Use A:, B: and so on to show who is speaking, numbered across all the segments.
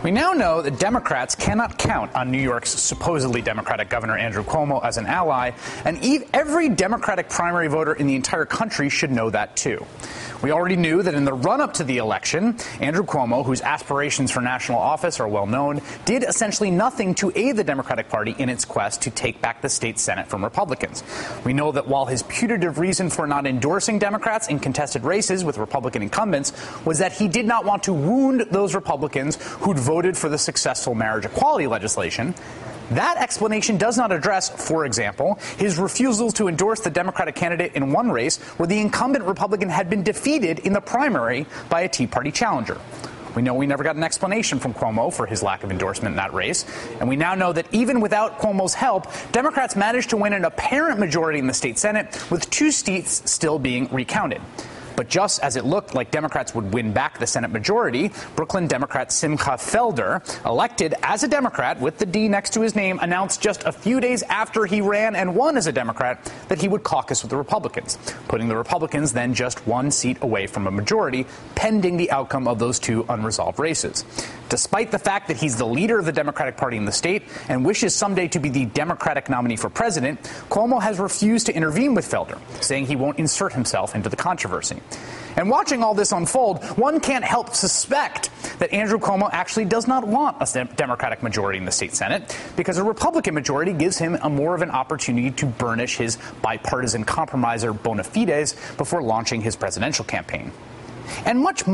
A: We now know that Democrats cannot count on New York's supposedly Democratic Governor Andrew Cuomo as an ally, and every Democratic primary voter in the entire country should know that, too. We already knew that in the run-up to the election, Andrew Cuomo, whose aspirations for national office are well known, did essentially nothing to aid the Democratic Party in its quest to take back the state Senate from Republicans. We know that while his putative reason for not endorsing Democrats in contested races with Republican incumbents was that he did not want to wound those Republicans who'd voted for the successful marriage equality legislation, that explanation does not address, for example, his refusal to endorse the Democratic candidate in one race where the incumbent Republican had been defeated in the primary by a Tea Party challenger. We know we never got an explanation from Cuomo for his lack of endorsement in that race, and we now know that even without Cuomo's help, Democrats managed to win an apparent majority in the state Senate, with 2 seats still being recounted. But just as it looked like Democrats would win back the Senate majority, Brooklyn Democrat Simcha Felder, elected as a Democrat with the D next to his name, announced just a few days after he ran and won as a Democrat that he would caucus with the Republicans, putting the Republicans then just 1 seat away from a majority, pending the outcome of those 2 unresolved races. Despite the fact that he's the leader of the Democratic Party in the state and wishes someday to be the Democratic nominee for president, Cuomo has refused to intervene with Felder, saying he won't insert himself into the controversy. And watching all this unfold, one can't help suspect that Andrew Cuomo actually does not want a Democratic majority in the state Senate, because a Republican majority gives him more of an opportunity to burnish his bipartisan compromiser bona fides before launching his presidential campaign. And much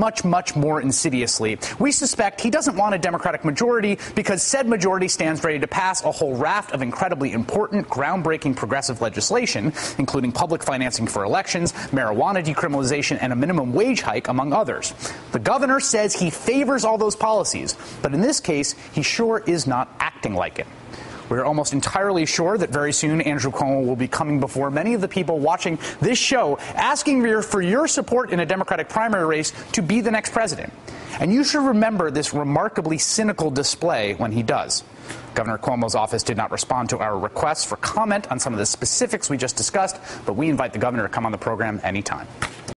A: more insidiously, we suspect he doesn't want a Democratic majority because said majority stands ready to pass a whole raft of incredibly important, groundbreaking progressive legislation, including public financing for elections, marijuana decriminalization, and a minimum wage hike, among others. The governor says he favors all those policies, but in this case, he sure is not acting like it. We're almost entirely sure that very soon Andrew Cuomo will be coming before many of the people watching this show, asking for your support in a Democratic primary race to be the next president. And you should remember this remarkably cynical display when he does. Governor Cuomo's office did not respond to our requests for comment on some of the specifics we just discussed, but we invite the governor to come on the program anytime.